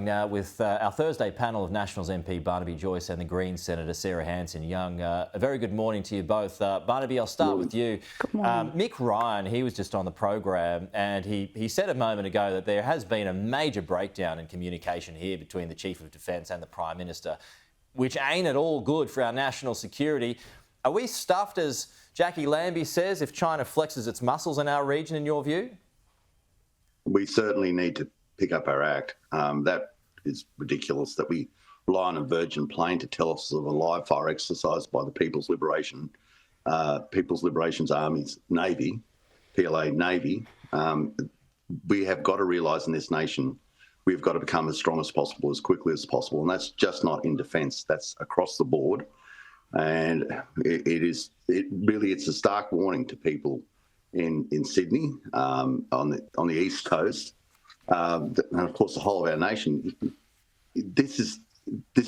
With our Thursday panel of Nationals MP Barnaby Joyce and the Greens Senator Sarah Hanson-Young. A very good morning to you both. Barnaby, I'll start with you. Good morning. Mick Ryan, he was just on the program and he said a moment ago that there has been a major breakdown in communication here between the Chief of Defence and the Prime Minister, which ain't at all good for our national security. Are we stuffed, as Jackie Lambie says, if China flexes its muscles in our region, in your view? We certainly need to pick up our act. That is ridiculous that we rely on a Virgin plane to tell us of a live fire exercise by the People's Liberation Army's Navy, PLA Navy. We have got to realise in this nation we've got to become as strong as possible, as quickly as possible, and that's just not in defence. That's across the board, and it's a stark warning to people in Sydney, on the east coast. And of course, the whole of our nation. This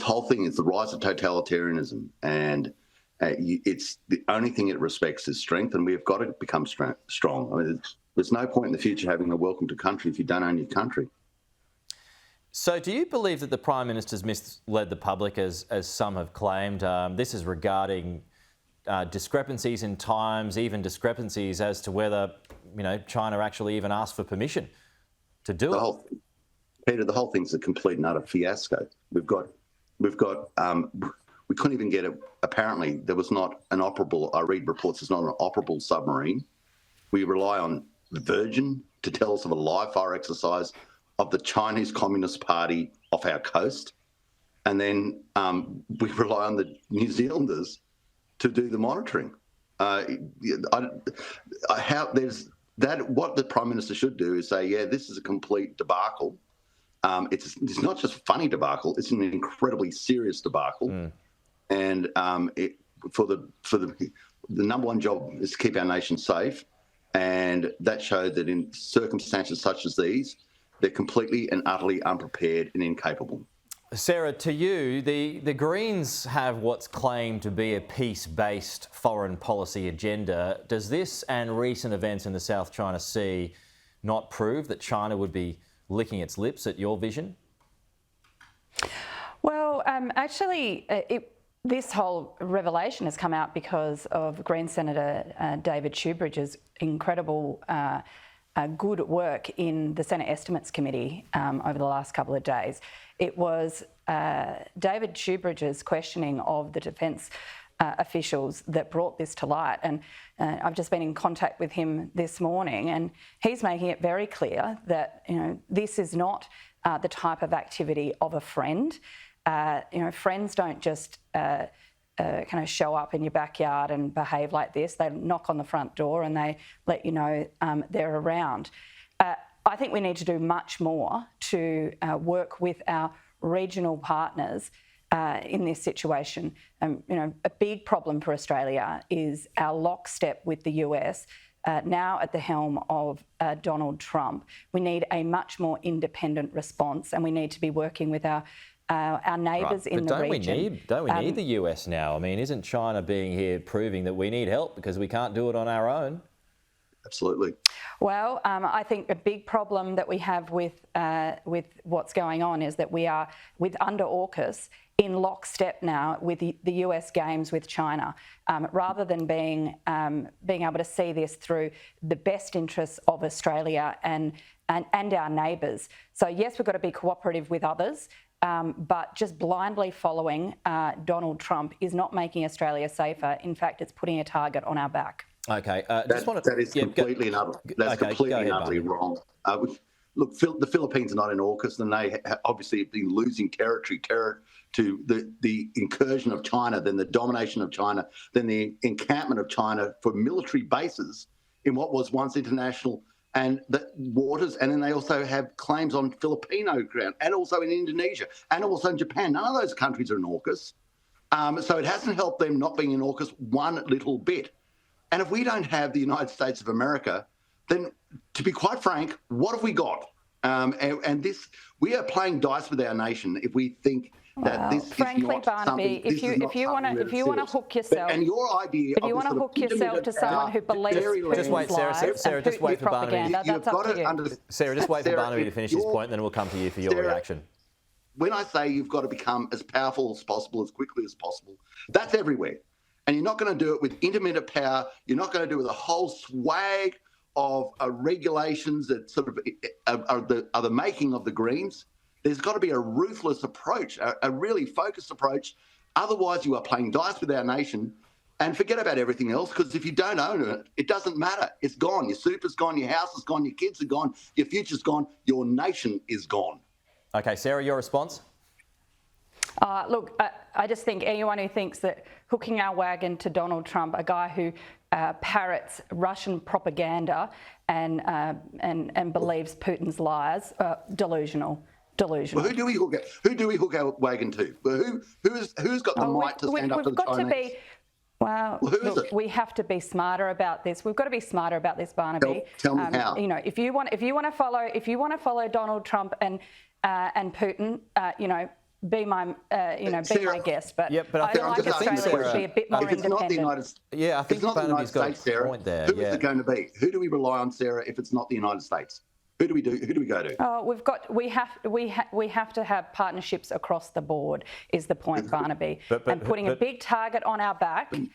whole thing is the rise of totalitarianism, and it's the only thing it respects is strength, and we've got to become strong. I mean, there's no point in the future having a welcome to country if you don't own your country. So do you believe that the Prime Minister's misled the public, as some have claimed? This is regarding discrepancies in times, even discrepancies as to whether, China actually even asked for permission to do it. Peter, the whole thing's a complete and utter fiasco. We couldn't even get it. Apparently, there was not an operable. I read reports. There's not an operable submarine. We rely on the Virgin to tell us of a live fire exercise of the Chinese Communist Party off our coast, and then we rely on the New Zealanders to do the monitoring. What the Prime Minister should do is say, yeah, this is a complete debacle. It's not just a funny debacle; it's an incredibly serious debacle. And the number one job is to keep our nation safe, and that showed that in circumstances such as these, they're completely and utterly unprepared and incapable. Sarah, to you, the Greens have what's claimed to be a peace-based foreign policy agenda. Does this and recent events in the South China Sea not prove that China would be licking its lips at your vision? Well, this whole revelation has come out because of Green Senator David Shoebridge's incredible good work in the Senate Estimates Committee over the last couple of days. It was David Shoebridge's questioning of the defence officials that brought this to light. And I've just been in contact with him this morning, and he's making it very clear that this is not the type of activity of a friend. Friends don't just kind of show up in your backyard and behave like this. They knock on the front door and they let you know they're around. I think we need to do much more to work with our regional partners in this situation. A big problem for Australia is our lockstep with the US, now at the helm of Donald Trump. We need a much more independent response, and we need to be working with our neighbours in the region. Don't we need the US now? I mean, isn't China being here proving that we need help because we can't do it on our own? Absolutely. Well, I think a big problem that we have with what's going on is that we are, under AUKUS, in lockstep now with the US games with China, rather than being able to see this through the best interests of Australia and our neighbours. So yes, we've got to be cooperative with others, but just blindly following Donald Trump is not making Australia safer. In fact, it's putting a target on our back. Okay, that is completely and utterly wrong. Look, the Philippines are not in AUKUS, and they obviously have been losing territory to the incursion of China, then the domination of China, then the encampment of China for military bases in what was once international and the waters, and then they also have claims on Filipino ground, and also in Indonesia, and also in Japan. None of those countries are in AUKUS, so it hasn't helped them not being in AUKUS one little bit. And if we don't have the United States of America, then, to be quite frank, what have we got? And we are playing dice with our nation if we think that this frankly, is not Barnaby, if you want to hook yourself, and your idea, if you want to hook yourself to someone who believes just wait, Sarah, just wait for Barnaby. That's up to you. Sarah, just wait for Barnaby to finish his point, and then we'll come to you for your reaction. when I say you've got to become as powerful as possible, as quickly as possible, that's everywhere. And you're not going to do it with intermittent power. You're not going to do it with a whole swag of regulations that sort of are the making of the Greens. There's got to be a ruthless approach, a really focused approach. Otherwise, you are playing dice with our nation. And forget about everything else, because if you don't own it, it doesn't matter. It's gone. Your super's gone, your house is gone, your kids are gone, your future's gone, your nation is gone. Okay, Sarah, your response? Look, I just think anyone who thinks that hooking our wagon to Donald Trump, a guy who parrots Russian propaganda and believes Putin's lies, delusional. Well, who do we hook our wagon to? Well, who's got the might to stand up to the Chinese? Well, look, we have to be smarter about this. We've got to be smarter about this, Barnaby. Tell me how. You know, if you want to follow Donald Trump and Putin, you know, be my guest. But yeah, but I like Australia to be a bit more independent. I think Barnaby's got a point there. Who is it going to be? Who do we rely on, Sarah, if it's not the United States? Who do we go to? Oh, we have to have partnerships across the board. Is the point, Barnaby? And putting a big target on our back with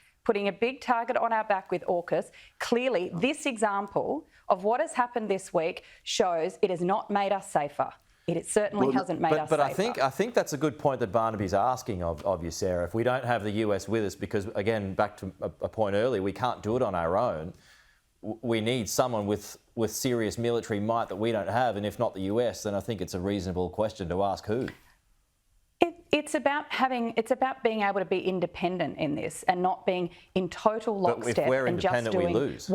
AUKUS. Clearly, this example of what has happened this week shows it has not made us safer. It certainly hasn't made us safer. But I think that's a good point that Barnaby's asking of you, Sarah. If we don't have the US with us, because again, back to a point earlier, we can't do it on our own. We need someone with serious military might that we don't have, and if not the US, then I think it's a reasonable question to ask who. It's about being able to be independent in this and not being in total lockstep. But if we're and independent, just doing we lose.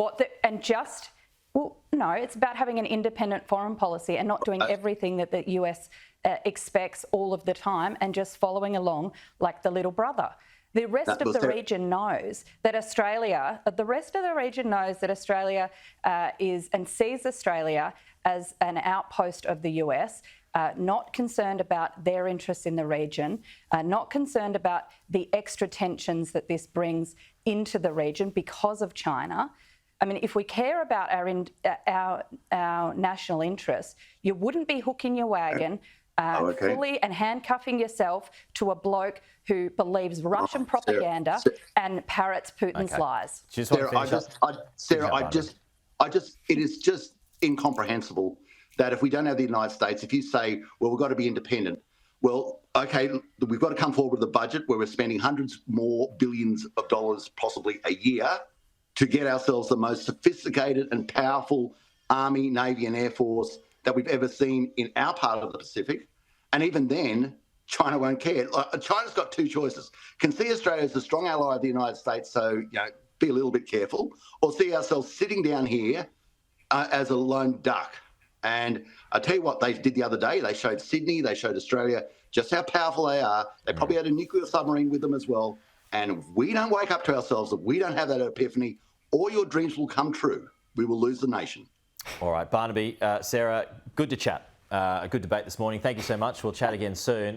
No, it's about having an independent foreign policy and not doing everything that the US expects all of the time and just following along like the little brother. The rest of the region knows that Australia. The rest of the region knows that Australia is and sees Australia as an outpost of the US. Not concerned about their interests in the region. Not concerned about the extra tensions that this brings into the region because of China. I mean, if we care about our national interests, you wouldn't be hooking your wagon. Fully and handcuffing yourself to a bloke who believes Russian propaganda and parrots Putin's lies. It is just incomprehensible that if we don't have the United States, if you say, well, we've got to be independent, well, okay, we've got to come forward with a budget where we're spending hundreds more billions of dollars possibly a year to get ourselves the most sophisticated and powerful Army, Navy and Air Force that we've ever seen in our part of the Pacific. And even then, China won't care. China's got two choices. Can see Australia as a strong ally of the United States, so be a little bit careful, or see ourselves sitting down here as a lone duck. And I tell you what they did the other day. They showed Sydney, they showed Australia just how powerful they are. They probably had a nuclear submarine with them as well. And if we don't wake up to ourselves, if we don't have that epiphany, all your dreams will come true. We will lose the nation. All right, Barnaby, Sarah, good to chat. A good debate this morning. Thank you so much. We'll chat again soon.